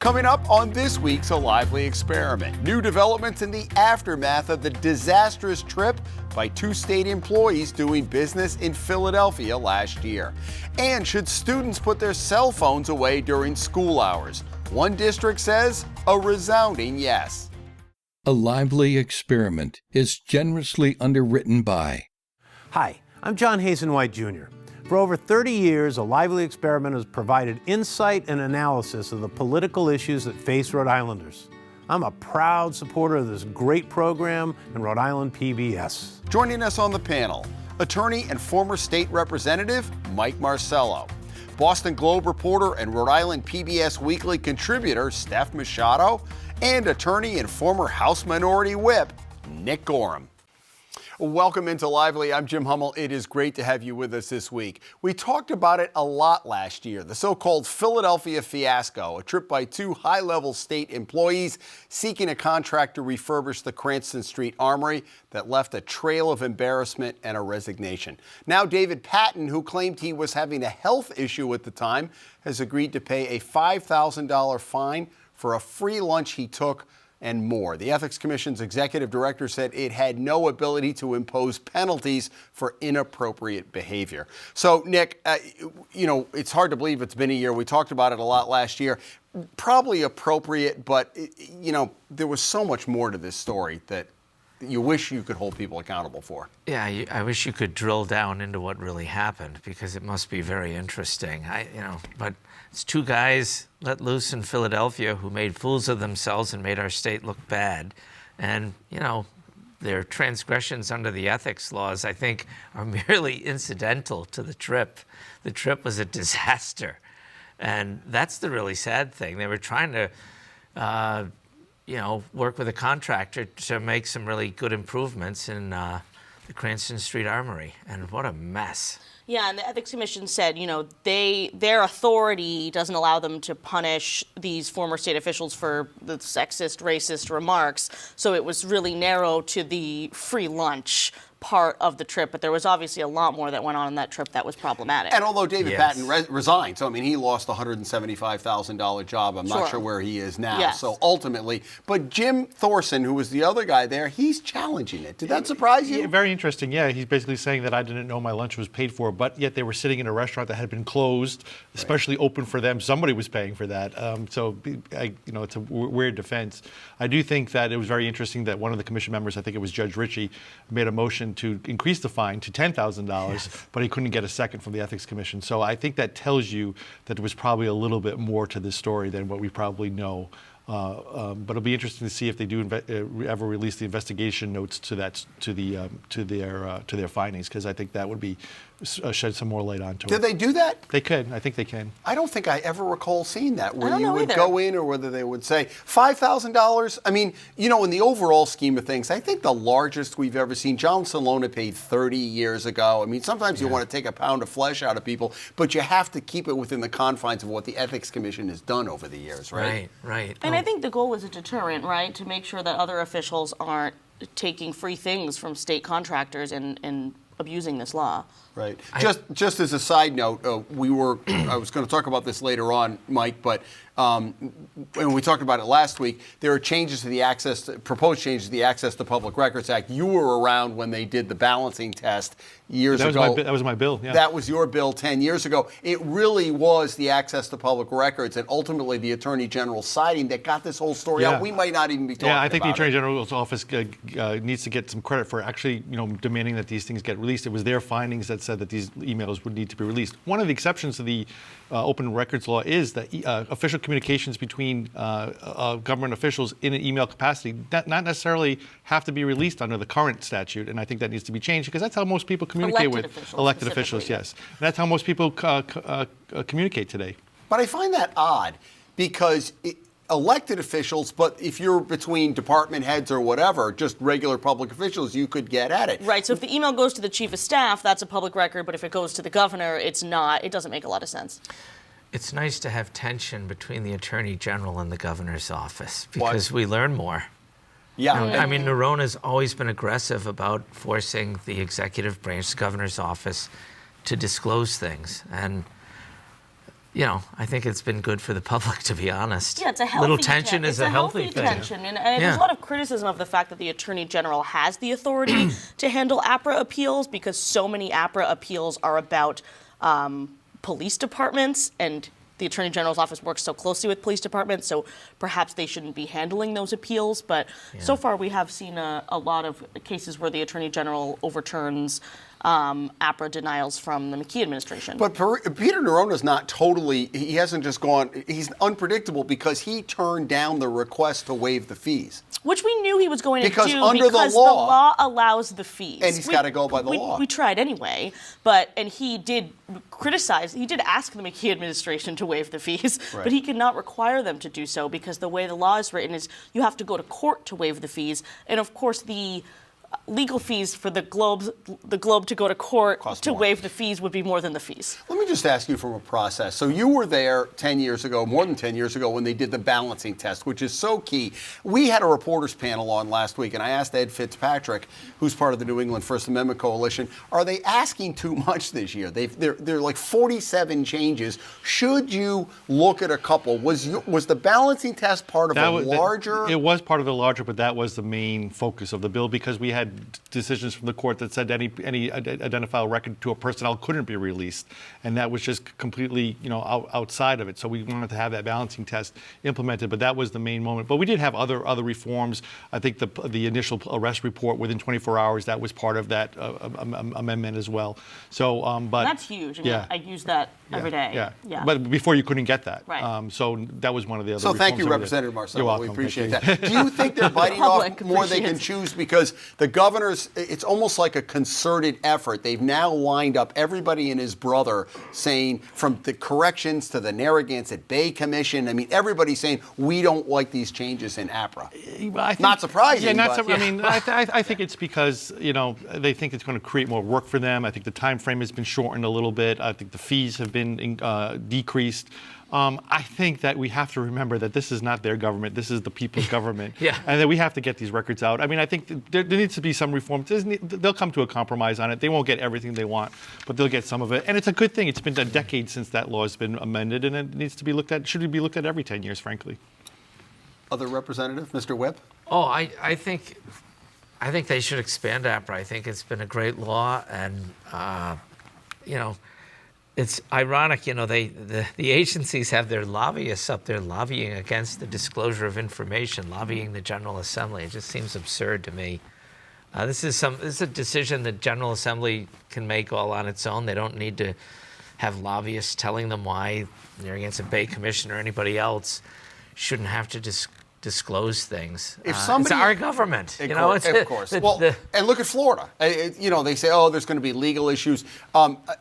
Coming up on this week's A Lively Experiment, new developments in the aftermath of the disastrous trip by two state employees doing business in Philadelphia last year. And should students put their cell phones away during school hours? One district says a resounding yes. A Lively Experiment is generously underwritten by... Hi, I'm John Hazenwhite Jr. For over 30 years, A Lively Experiment has provided insight and analysis of the political issues that face Rhode Islanders. I'm a proud supporter of this great program and Rhode Island PBS. Joining us on the panel, attorney and former state representative Mike Marcello, Boston Globe reporter and Rhode Island PBS Weekly contributor Steph Machado, and attorney and former House Minority Whip Nick Gorham. Welcome into Lively. I'm Jim Hummel. It is great to have you with us this week. We talked about it a lot last year, the so-called Philadelphia Fiasco, a trip by two high-level state employees seeking a contract to refurbish the Cranston Street Armory that left a trail of embarrassment and a resignation. Now David Patton, who claimed he was having a health issue at the time, has agreed to pay a $5,000 fine for a free lunch he took and more. The Ethics Commission's executive director said it had no ability to impose penalties for inappropriate behavior. So, Nick, it's hard to believe it's been a year. We talked about it a lot last year. Probably appropriate, but, there was so much more to this story that you wish you could hold people accountable for. Yeah, I wish you could drill down into what really happened, because it must be very interesting. But it's two guys let loose in Philadelphia who made fools of themselves and made our state look bad. And, their transgressions under the ethics laws, I think, are merely incidental to the trip. The trip was a disaster. And that's the really sad thing. They were trying to, work with a contractor to make some really good improvements in the Cranston Street Armory. And what a mess. Yeah, and the Ethics Commission said, their authority doesn't allow them to punish these former state officials for the sexist, racist remarks. So it was really narrow to the free lunch part of the trip, but there was obviously a lot more that went on in that trip that was problematic. And although David Patton resigned, so he lost a $175,000 job. I'm not sure where he is now. Yes. So ultimately, but Jim Thorson, who was the other guy there, he's challenging it. Did that surprise you? Yeah, very interesting. Yeah, he's basically saying that I didn't know my lunch was paid for, but yet they were sitting in a restaurant that had been closed, especially open for them. Somebody was paying for that. It's a weird defense. I do think that it was very interesting that one of the commission members, I think it was Judge Ritchie, made a motion to increase the fine to $10,000, but he couldn't get a second from the Ethics Commission. So I think that tells you that there was probably a little bit more to this story than what we probably know. But it'll be interesting to see if they do ever release the investigation notes to their findings, because I think that would be shed some more light onto it. Did they do that? They could. I think they can. I don't think I ever recall seeing that, where you would go in, or whether they would say $5,000. I mean, in the overall scheme of things, I think the largest we've ever seen, John Salona paid 30 years ago. I mean, sometimes you want to take a pound of flesh out of people, but you have to keep it within the confines of what the Ethics Commission has done over the years, right? Right. And I think the goal was a deterrent, right? To make sure that other officials aren't taking free things from state contractors and abusing this law. Right. Just as a side note, I was going to talk about this later on, Mike, but when we talked about it last week, there are proposed changes to the Access to Public Records Act. You were around when they did the balancing test years ago. That was my bill, yeah. That was your bill 10 years ago. It really was the access to public records and ultimately the Attorney General siding that got this whole story out. We might not even be talking about it. Yeah, I think the Attorney General's office needs to get some credit for actually, demanding that these things get released. It was their findings that said that these emails would need to be released. One of the exceptions to the open records law is that official communications between government officials in an email capacity not necessarily have to be released under the current statute, and I think that needs to be changed, because that's how most people communicate elected officials. Yes, and that's how most people communicate today. But I find that odd, because elected officials, but if you're between department heads or whatever, just regular public officials, you could get at it. Right, so if the email goes to the chief of staff, that's a public record, but if it goes to the governor, it's not. It doesn't make a lot of sense. It's nice to have tension between the Attorney General and the governor's office, because we learn more. Yeah. I mean, Norona's always been aggressive about forcing the executive branch, the governor's office, to disclose things. And I think it's been good for the public, to be honest. Yeah, it's a healthy little tension is it's a healthy thing. tension, and there's a lot of criticism of the fact that the Attorney General has the authority to handle APRA appeals, because so many APRA appeals are about police departments, and the Attorney General's office works so closely with police departments, so perhaps they shouldn't be handling those appeals. But so far we have seen a lot of cases where the Attorney General overturns APRA denials from the McKee administration. But Peter Nerona's not totally, he hasn't just gone, he's unpredictable because he turned down the request to waive the fees. Which we knew he was going to do under because the law allows the fees. And he's got to go by the law. We tried anyway, and he did ask the McKee administration to waive the fees, right. but he cannot require them to do so because the way the law is written is you have to go to court to waive the fees. And of course the legal fees for the Globe to go to court to waive the fees would be more than the fees. Let me just ask you from a process. So you were there 10 years ago, more than 10 years ago, when they did the balancing test, which is so key. We had a reporters panel on last week, and I asked Ed Fitzpatrick, who's part of the New England First Amendment Coalition, are they asking too much this year? They're like 47 changes. Should you look at a couple? Was the balancing test part of larger? It was part of the larger, but that was the main focus of the bill because we had decisions from the court that said any identifiable record to a personnel couldn't be released, and that was just completely outside of it. So we wanted to have that balancing test implemented, but that was the main moment. But we did have other reforms. I think the initial arrest report within 24 hours, that was part of that amendment as well. So, but that's huge. I use that every day. Yeah. But before you couldn't get that. Right. So that was one of the other. So thank you, reforms Representative Marcello. You're welcome. We appreciate that. Do you think they're biting off more they can choose because the governors? It's almost like a concerted effort. They've now lined up everybody and his brother saying, from the corrections to the Narragansett Bay Commission. I mean, everybody's saying we don't like these changes in APRA. Not surprising. Yeah, I mean, I think it's because they think it's going to create more work for them. I think the time frame has been shortened a little bit. I think the fees have been decreased. I think that we have to remember that this is not their government. This is the people's government. And that we have to get these records out. I mean, I think there needs to be some reform. They'll come to a compromise on it. They won't get everything they want, but they'll get some of it. And it's a good thing. It's been a decade since that law has been amended, and it needs to be looked at. Should be looked at every 10 years, frankly. Other representative, Mr. Webb? Oh, I think they should expand APRA. I think it's been a great law, and it's ironic, the agencies have their lobbyists up there lobbying against the disclosure of information, lobbying the General Assembly. It just seems absurd to me. This is a decision that General Assembly can make all on its own. They don't need to have lobbyists telling them why the Narragansett Bay Commission or anybody else shouldn't have to disclose things. It's our government. Of course. And look at Florida. They say, there's going to be legal issues.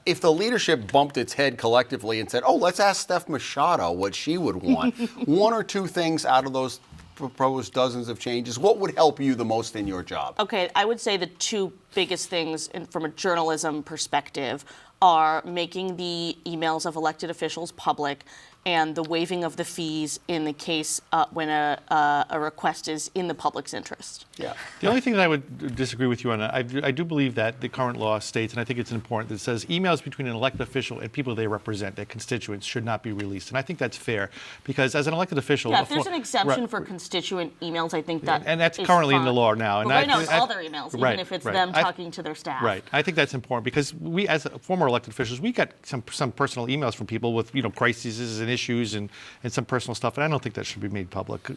If the leadership bumped its head collectively and said, let's ask Steph Machado what she would want, one or two things out of those proposed dozens of changes, what would help you the most in your job? Okay, I would say the two biggest things from a journalism perspective are making the emails of elected officials public and the waiving of the fees in the case when a request is in the public's interest. Yeah. The only thing that I would disagree with you on, I do believe that the current law states, and I think it's important, that it says emails between an elected official and people they represent, their constituents, should not be released. And I think that's fair because as an elected official... Yeah, if there's an exemption for constituent emails, I think that and that's is currently fine. in the law now. But right now it's all their emails, even if it's them talking to their staff. Right. I think that's important because we, as former elected officials, we got some personal emails from people with crises and issues and some personal stuff, and I don't think that should be made public.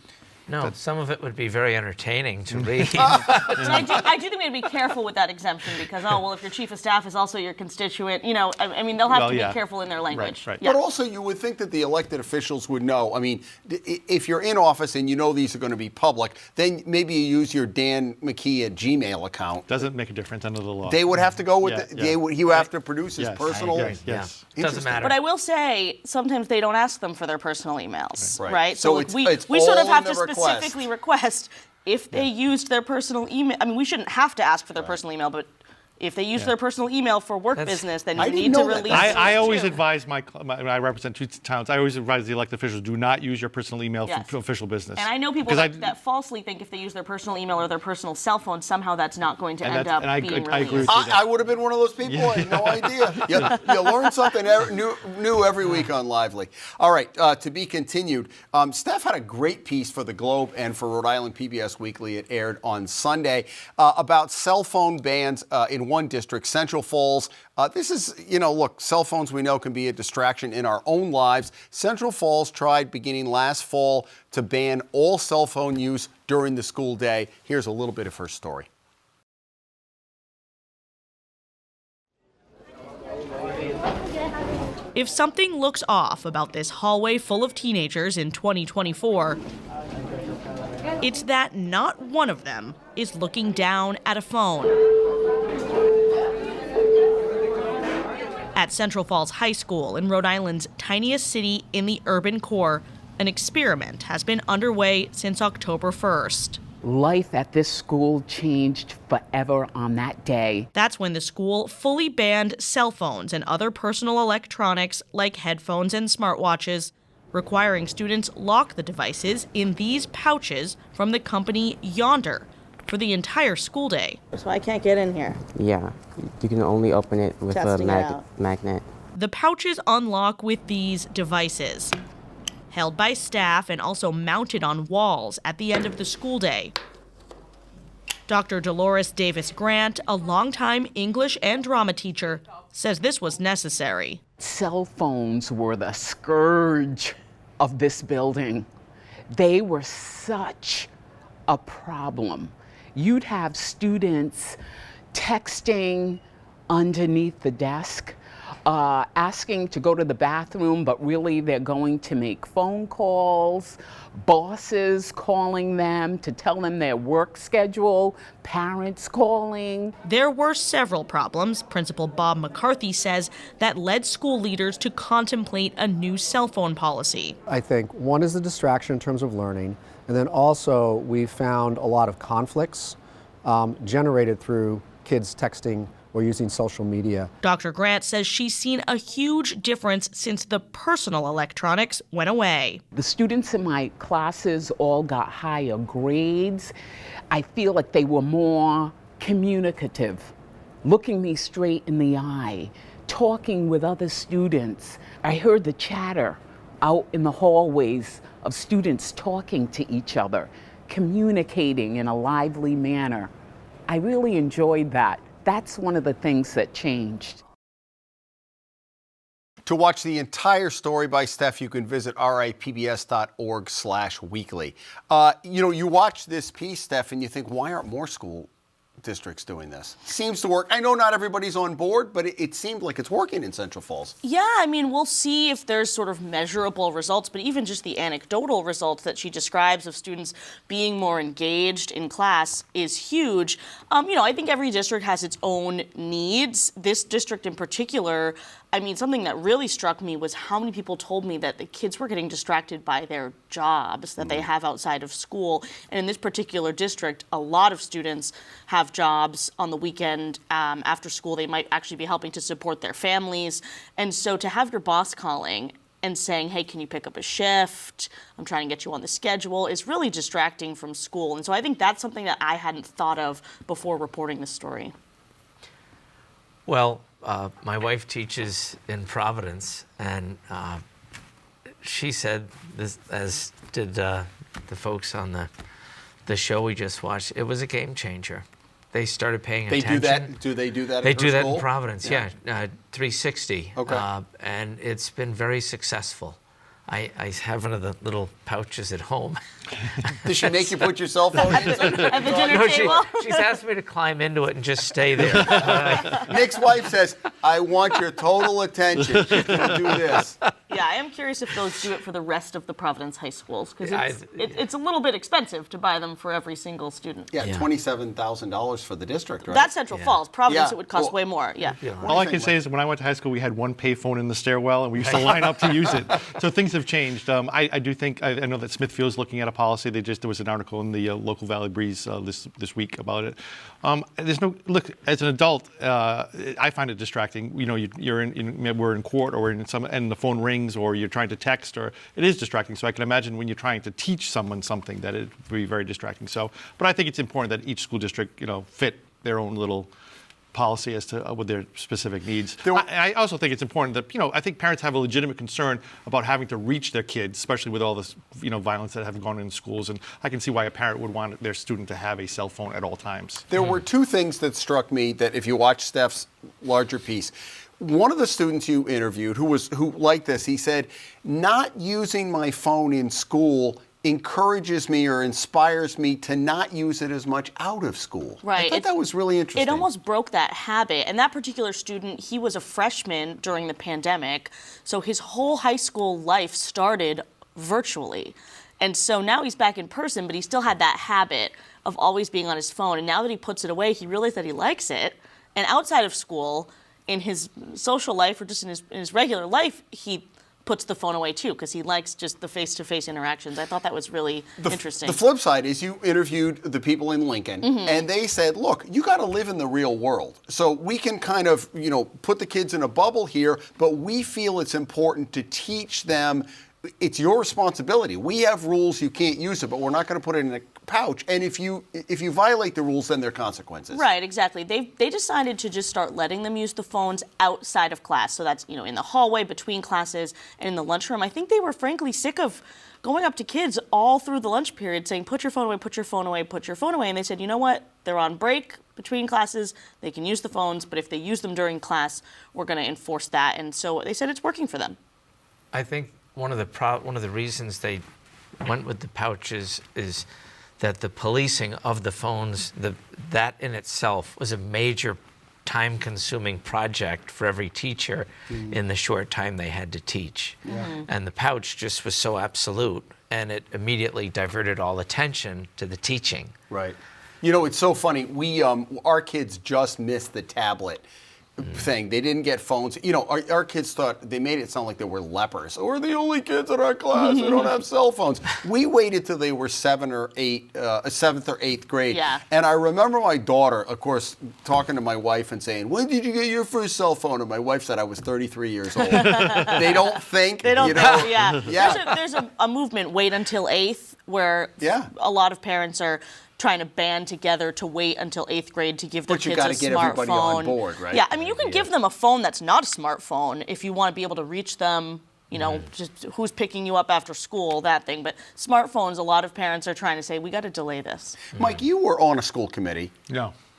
No, some of it would be very entertaining to read. I do think we have to be careful with that exemption because, if your chief of staff is also your constituent, they'll have to be careful in their language. Right. Yeah. But also, you would think that the elected officials would know. I mean, if you're in office and these are going to be public, then maybe you use your Dan McKee at Gmail account. Doesn't make a difference under the law. They would have to go with he would have to produce his personal. Yes. Doesn't matter. But I will say, sometimes they don't ask them for their personal emails, right? So we sort of have to specifically request if they used their personal email. I mean, we shouldn't have to ask for their personal email, but If they use their personal email for work business, then I you didn't need to know that. release I those always too. advise I represent 2 towns. I always advise the elected officials, do not use your personal email Yes. for official business. And I know people that falsely think if they use their personal email or their personal cell phone, somehow that's not going to end up being released. I agree with you. I would have been one of those people. I had no idea. You learn something new every week on Lively. All right, to be continued. Steph had a great piece for the Globe and for Rhode Island PBS Weekly. It aired on Sunday about cell phone bans in one district, Central Falls. This is, look, cell phones we know can be a distraction in our own lives. Central Falls tried beginning last fall to ban all cell phone use during the school day. Here's a little bit of her story. If something looks off about this hallway full of teenagers in 2024, it's that not one of them is looking down at a phone. At Central Falls High School in Rhode Island's tiniest city in the urban core, an experiment has been underway since October 1st. Life at this school changed forever on that day. That's when the school fully banned cell phones and other personal electronics like headphones and smartwatches, requiring students lock the devices in these pouches from the company Yonder for the entire school day. So I can't get in here. Yeah, you can only open it with Testing it a out. magnet. The pouches unlock with these devices, held by staff and also mounted on walls at the end of the school day. Dr. Dolores Davis Grant, a longtime English and drama teacher, says this was necessary. Cell phones were the scourge of this building. They were such a problem. You'd have students texting underneath the desk, asking to go to the bathroom, but really they're going to make phone calls, bosses calling them to tell them their work schedule, parents calling. There were several problems, Principal Bob McCarthy says, that led school leaders to contemplate a new cell phone policy. I think one is the distraction in terms of learning, and then also we found a lot of conflicts generated through kids texting or using social media. Dr. Grant says she's seen a huge difference since the personal electronics went away. The students in my classes all got higher grades. I feel like they were more communicative, looking me straight in the eye, talking with other students. I heard the chatter out in the hallways of students talking to each other, communicating in a lively manner. I really enjoyed that. That's one of the things that changed. To watch the entire story by Steph, you can visit ripbs.org/weekly. You watch this piece, Steph, and you think, why aren't more school districts doing this? Seems to work. I know not everybody's on board, but it seemed like it's working in Central Falls. Yeah, I mean, we'll see if there's sort of measurable results, but even just the anecdotal results that she describes of students being more engaged in class is huge. I think every district has its own needs. This district in particular, I mean, something that really struck me was how many people told me that the kids were getting distracted by their jobs that they have outside of school. And in this particular district, a lot of students have jobs on the weekend after school. They might actually be helping to support their families. And so to have your boss calling and saying, hey, can you pick up a shift? I'm trying to get you on the schedule, is really distracting from school. And so I think that's something that I hadn't thought of before reporting this story. Well, my wife teaches in Providence, and she said this, as did the folks on the show we just watched. It was a game changer. They started paying attention. They do that? Do they do that? They at her do that school? in Providence. Yeah, 360. Okay. And it's been very successful. I have one of the little pouches at home. Does she make you put your cell phone in? At the dinner table? She's asked me to climb into it and just stay there. Nick's wife says, I want your total attention. She's going to do this. Yeah, I am curious if those do it for the rest of the Providence high schools, because Yeah, it's a little bit expensive to buy them for every single student. Yeah, $27,000 for the district, right? That's Central Falls. Providence, Yeah, it would cost well- way more. Yeah. All I can say is when I went to high school, we had one payphone in the stairwell, and we used to line up to use it. So things have changed. I do think, I know that Smithfield's looking at a policy. There was an article in the local Valley Breeze this week about it. Look, as an adult, I find it distracting. You know, we're in court or and the phone rings or you're trying to text, or it is distracting. So I can imagine when you're trying to teach someone something that it would be very distracting. So, but I think it's important that each school district, fit their own little policy as to what their specific needs. I also think it's important that, I think parents have a legitimate concern about having to reach their kids, especially with all this, violence that have gone in schools. And I can see why a parent would want their student to have a cell phone at all times. There were two things that struck me that if you watch Steph's larger piece, one of the students you interviewed who liked this, he said, not using my phone in school encourages me or inspires me to not use it as much out of school. Right. I thought that was really interesting. It almost broke that habit. And that particular student, he was a freshman during the pandemic, so his whole high school life started virtually. And so now he's back in person, but he still had that habit of always being on his phone. And now that he puts it away, he realized that he likes it. And outside of school, in his social life or just in his regular life, he puts the phone away too, because he likes just the face-to-face interactions. I thought that was really interesting. The flip side is you interviewed the people in Lincoln, and they said, look, you got to live in the real world. So we can kind of, put the kids in a bubble here, but we feel it's important to teach them it's your responsibility. We have rules, you can't use it, but we're not going to put it in a pouch. And if you violate the rules, then there are consequences. Right, exactly. They decided to just start letting them use the phones outside of class. So that's, in the hallway between classes and in the lunchroom. I think they were frankly sick of going up to kids all through the lunch period saying, put your phone away, put your phone away, put your phone away. And they said, you know what? They're on break between classes. They can use the phones, but if they use them during class, we're going to enforce that. And so they said it's working for them. I think one of the reasons they went with the pouches is that the policing of the phones, that in itself was a major time-consuming project for every teacher in the short time they had to teach. And the pouch just was so absolute, and it immediately diverted all attention to the teaching. Right. It's so funny. Our kids just missed the tablet thing. They didn't get phones. Our kids thought, they made it sound like they were lepers. We're the only kids in our class who don't have cell phones. We waited till they were 7th or 8th grade. Yeah. And I remember my daughter, of course, talking to my wife and saying, when did you get your first cell phone? And my wife said I was 33 years old. They don't think. They don't know. Yeah. Yeah. There's a movement, wait until 8th, where a lot of parents are trying to band together to wait until 8th grade to give their kids a smartphone. But you got to get everybody on board, right? Yeah, I mean, you can give them a phone that's not a smartphone if you want to be able to reach them, just who's picking you up after school, that thing. But smartphones, a lot of parents are trying to say, we got to delay this. Mike, you were on a school committee.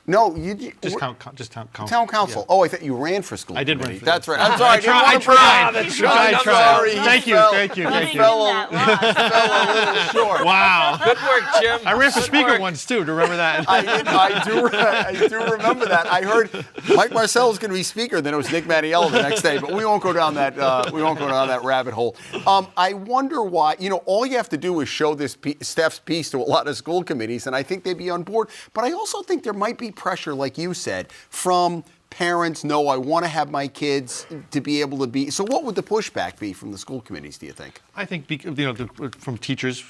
No, you just town council. Town council. Yeah. Oh, I thought you ran for school. I did committee. run for That's that. right. I'm sorry. I tried. I'm I tried. sorry. Thank you. Let me Fell give that a little short. Wow. Good work, Jim. I ran for Good speaker work. once too. Do you remember that? I do remember that. I heard Mike Marcello is going to be speaker. Then it was Nick Mattiello the next day. But we won't go down that. We won't go down that rabbit hole. I wonder why. All you have to do is show this Steph's piece to a lot of school committees, and I think they'd be on board. But I also think there might be pressure, like you said, from parents. No, I want to have my kids to be able to be. So, what would the pushback be from the school committees? Do you think? I think from teachers,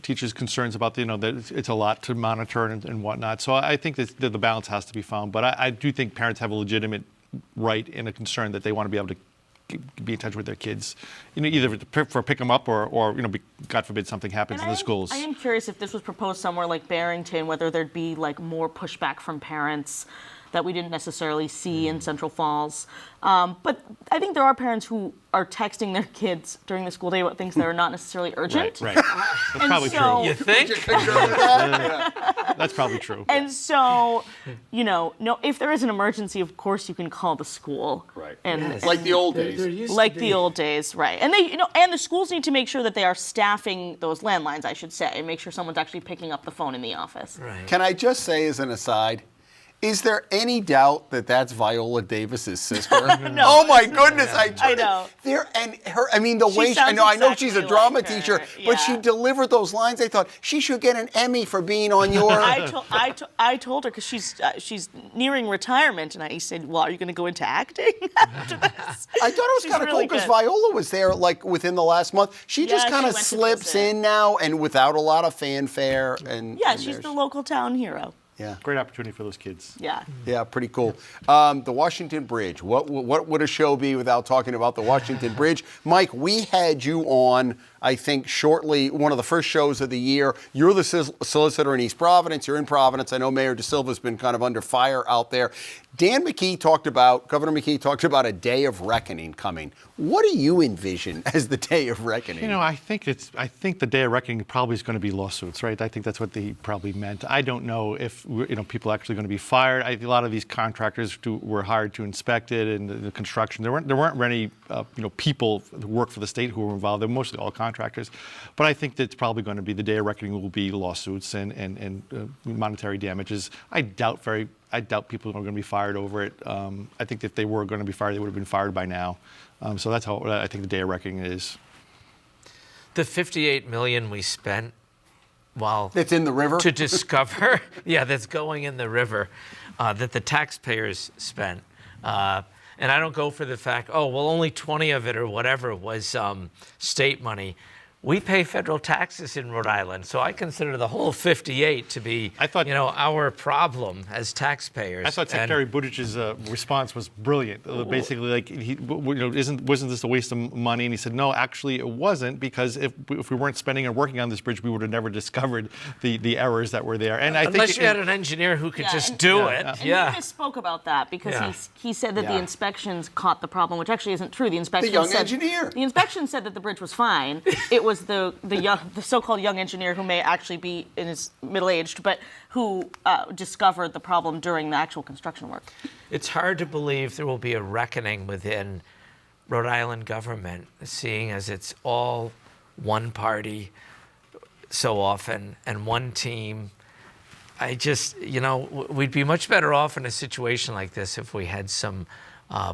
teachers' concerns about that it's a lot to monitor and whatnot. So I think that the balance has to be found. But I do think parents have a legitimate right and a concern that they want to be able to be in touch with their kids, either for pick them up or God forbid something happens in the schools. I am curious if this was proposed somewhere like Barrington, whether there'd be like more pushback from parents that we didn't necessarily see in Central Falls. But I think there are parents who are texting their kids during the school day about things that are not necessarily urgent. Right. That's probably true. You think? That's probably true. And so, if there is an emergency, of course you can call the school. Right. And Like the old days. like the old days, right? And they, and the schools need to make sure that they are staffing those landlines, I should say, and make sure someone's actually picking up the phone in the office. Right. Can I just say, as an aside, Is there any doubt that that's Viola Davis's sister? No. Oh my goodness! I know. There and her. I mean, the way I sounds know exactly she's a drama like her. teacher, Yeah. but she delivered those lines. I thought she should get an Emmy for being on your. I told her because she's nearing retirement, and I said, "Well, are you going to go into acting after this?" I thought it was She's kind of really cool because good. Viola was there like within the last month. She just Yeah, kind she of went to slips visit. in now and without a lot of fanfare. And Yeah, and she's there's- the local town hero. Yeah. Great opportunity for those kids. Yeah. Yeah, pretty cool. The Washington Bridge. What would a show be without talking about the Washington Bridge? Mike, we had you on, I think, shortly, one of the first shows of the year. You're the solicitor in East Providence. You're in Providence. I know Mayor DeSilva's been kind of under fire out there. Governor McKee talked about a day of reckoning coming. What do you envision as the day of reckoning? You know, I think the day of reckoning probably is going to be lawsuits, right? I think that's what he probably meant. I don't know if people are actually going to be fired. A lot of these contractors were hired to inspect it and the construction. There weren't many people who work for the state who were involved. They're mostly all contractors. But I think that it's probably going to be the day of reckoning will be lawsuits and monetary damages. I doubt people are going to be fired over it. I think if they were going to be fired, they would have been fired by now. So that's how I think the day of reckoning is. The $58 million we spent while it's in the river to discover, that's going in the river, that the taxpayers spent. And I don't go for the fact, only 20 of it or whatever was state money. We pay federal taxes in Rhode Island, so I consider the whole 58 to be, our problem as taxpayers. I thought Secretary Buttigieg's response was brilliant. Basically, like, wasn't this a waste of money? And he said, no, actually, it wasn't, because if we weren't spending and working on this bridge, we would have never discovered the errors that were there. And Unless you had an engineer who could just do it. And he misspoke about that because he said that the inspections caught the problem, which actually isn't true. The inspection said that the bridge was fine. It was the so-called young engineer who may actually be in his middle-aged, but who discovered the problem during the actual construction work. It's hard to believe there will be a reckoning within Rhode Island government, seeing as it's all one party so often and one team. I just, we'd be much better off in a situation like this if we had some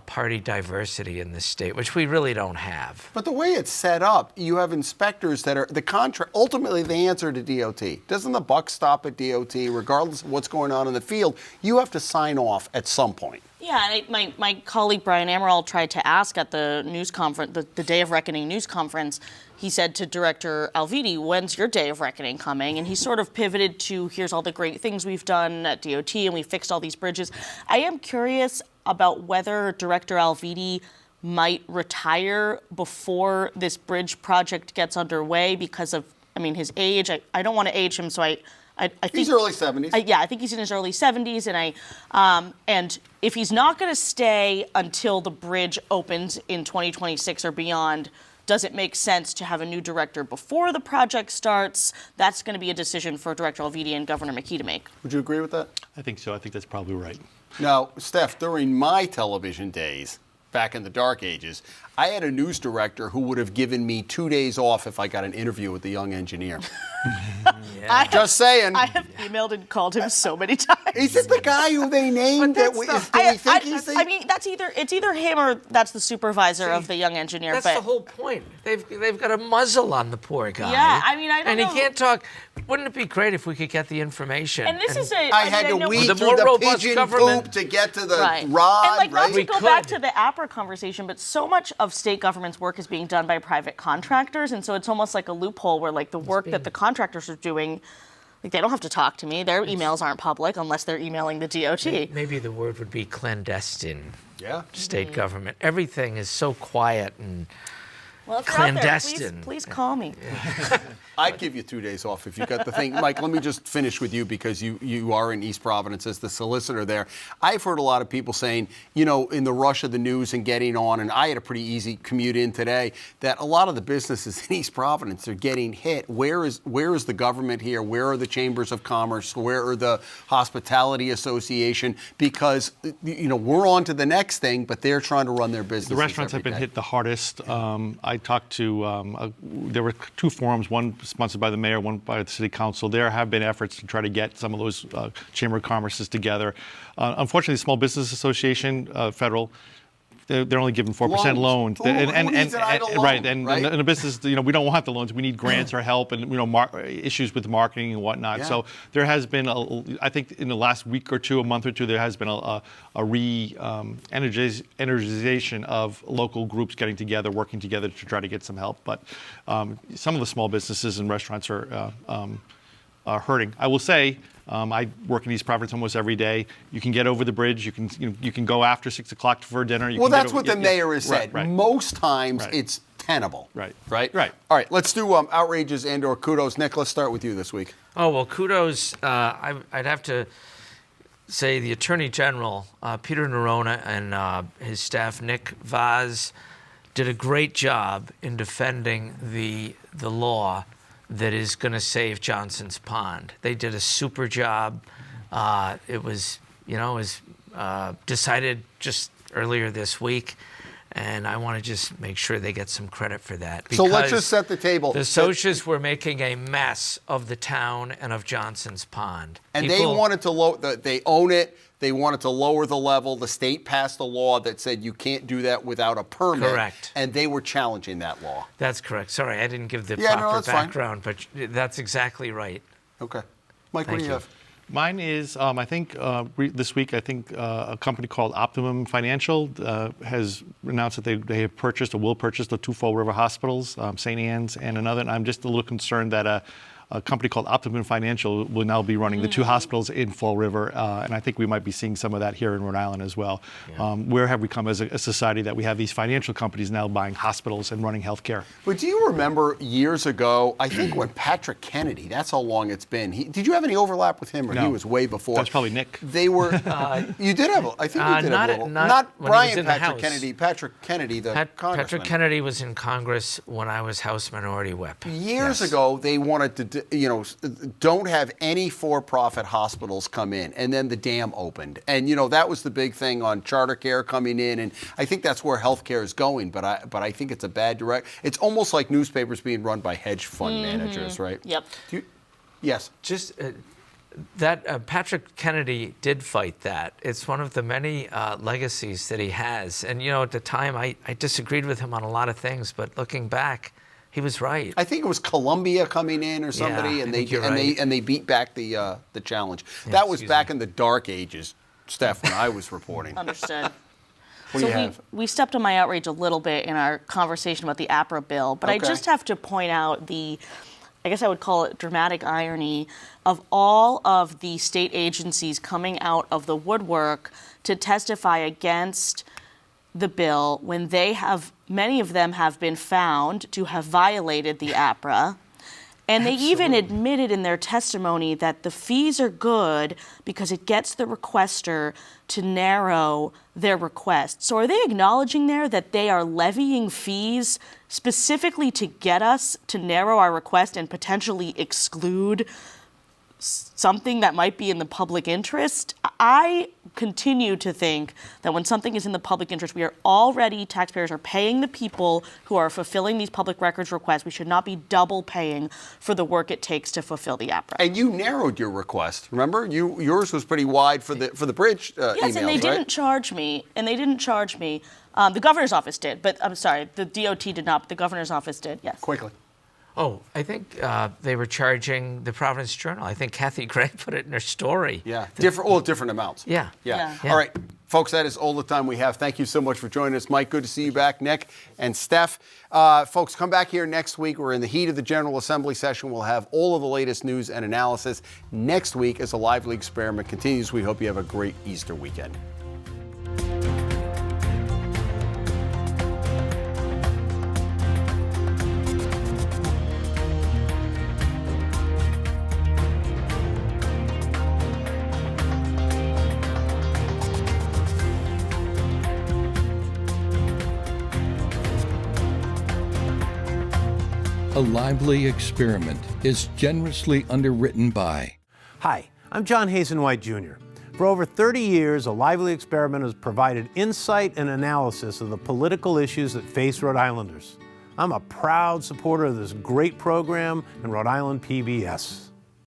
party diversity in this state, which we really don't have. But the way it's set up, you have inspectors that are the contract. Ultimately, they answer to DOT. Doesn't the buck stop at DOT, regardless of what's going on in the field? You have to sign off at some point. Yeah, and my colleague Brian Amaral tried to ask at the news conference, the Day of Reckoning news conference. He said to Director Alviti, "When's your day of reckoning coming?" And he sort of pivoted to, "Here's all the great things we've done at DOT, and we fixed all these bridges." I am curious about whether Director Alviti might retire before this bridge project gets underway because of, his age. I don't want to age him, so I think he's early 70s. I think he's in his early 70s, and if he's not going to stay until the bridge opens in 2026 or beyond, does it make sense to have a new director before the project starts? That's going to be a decision for Director Alviti and Governor McKee to make. Would you agree with that? I think so. I think that's probably right. Now, Steph, during my television days, back in the dark ages, I had a news director who would have given me 2 days off if I got an interview with the young engineer. Just saying. I have emailed and called him so many times. Is it the guy who they named? It's either him or that's the supervisor of the young engineer. That's the whole point. They've got a muzzle on the poor guy. Yeah, I don't and know. he can't talk. Wouldn't it be great if we could get the information? And this is I had to weed through the pigeon poop to get to the rod. And not to go back to the APRA conversation, but so much of state government's work is being done by private contractors, and so it's almost like a loophole where the work that the contractors are doing, they don't have to talk to me. Their emails aren't public unless they're emailing the DOT. Maybe the word would be clandestine. Yeah. State government. Everything is so quiet and Well, if you're out there, clandestine. please call me. I'd give you 2 days off if you got the thing. Mike, let me just finish with you because you are in East Providence as the solicitor there. I've heard a lot of people saying, in the rush of the news and getting on, and I had a pretty easy commute in today, that a lot of the businesses in East Providence are getting hit. Where is the government here? Where are the chambers of commerce? Where are the hospitality association? Because, we're on to the next thing, but they're trying to run their business. The restaurants have been hit the hardest. I talked to, there were 2 forums, one sponsored by the mayor, one by the city council. There have been efforts to try to get some of those Chamber of Commerces together. Unfortunately, the Small Business Association, federal, they're only giving 4% loans. Who needs an idle loan, right, and a business, we don't want the loans. We need grants or help, and issues with marketing and whatnot. Yeah. So there has been, I think, in the last week or two, a month or two, there has been a energization of local groups getting together, working together to try to get some help. But some of the small businesses and restaurants are hurting. I will say, I work in East Providence almost every day. You can get over the bridge. You can go after 6 o'clock for dinner. Well, that's what the mayor has said. Right. Most times it's tenable. Right. All right, let's do outrages and/or kudos. Nick, let's start with you this week. Oh, well, kudos. I'd have to say the Attorney General, Peter Nerona, and his staff, Nick Vaz, did a great job in defending the law that is going to save Johnson's Pond. They did a super job. It was decided just earlier this week, and I want to just make sure they get some credit for that. So let's just set the table. The Socias were making a mess of the town and of Johnson's Pond. And they wanted to they own it. They wanted to lower the level. The state passed a law that said you can't do that without a permit. Correct. And they were challenging that law. That's correct. Sorry, I didn't give the proper background, but that's exactly right. Okay. Mike, what do you have? Mine is, I think this week, a company called Optimum Financial has announced that they have purchased or will purchase the 2 Fall River hospitals, St. Anne's and another. And I'm just a little concerned that a company called Optimum Financial will now be running the 2 hospitals in Fall River, and I think we might be seeing some of that here in Rhode Island as well. Yeah. Where have we come as a society that we have these financial companies now buying hospitals and running healthcare? But do you remember years ago, I think when Patrick Kennedy, that's how long it's been. Did you have any overlap with him, or No. he was way before? That's probably Nick. They were, you did have, I think you did have a little. Not Brian Patrick Kennedy, Patrick Kennedy, the congressman. Patrick Kennedy was in Congress when I was House Minority Whip. Years ago, they wanted to, don't have any for-profit hospitals come in, and then the dam opened, and that was the big thing on charter care coming in, and I think that's where healthcare is going. But I think it's a bad direct. It's almost like newspapers being run by hedge fund managers, right? Yep. Yes. Just that Patrick Kennedy did fight that. It's one of the many legacies that he has, and at the time I disagreed with him on a lot of things, but looking back, he was right. I think it was Columbia coming in or somebody, Yeah, and they beat back the challenge. Yeah, that was back in the dark ages, Steph, when I was reporting. Understood. What do you have? We stepped on my outrage a little bit in our conversation about the APRA bill, but I just have to point out I guess I would call it dramatic irony of all of the state agencies coming out of the woodwork to testify against the bill when many of them have been found to have violated the APRA. And they even admitted in their testimony that the fees are good because it gets the requester to narrow their request. So are they acknowledging there that they are levying fees specifically to get us to narrow our request and potentially exclude something that might be in the public interest? I continue to think that when something is in the public interest, taxpayers are paying the people who are fulfilling these public records requests. We should not be double paying for the work it takes to fulfill the APRA. And you narrowed your request. Remember, yours was pretty wide for the bridge emails, yes, and they didn't charge me. The governor's office did, but I'm sorry, the DOT did not, but the governor's office did, yes. Quickly. Oh, I think they were charging the Providence Journal. I think Kathy Gregg put it in her story. Yeah, different amounts. Yeah. All right, folks, that is all the time we have. Thank you so much for joining us. Mike, good to see you back. Nick and Steph. Folks, come back here next week. We're in the heat of the General Assembly session. We'll have all of the latest news and analysis next week as the lively experiment continues. We hope you have a great Easter weekend. A Lively Experiment is generously underwritten by. Hi, I'm John Hazen-White Jr. For over 30 years, A Lively Experiment has provided insight and analysis of the political issues that face Rhode Islanders. I'm a proud supporter of this great program and Rhode Island PBS.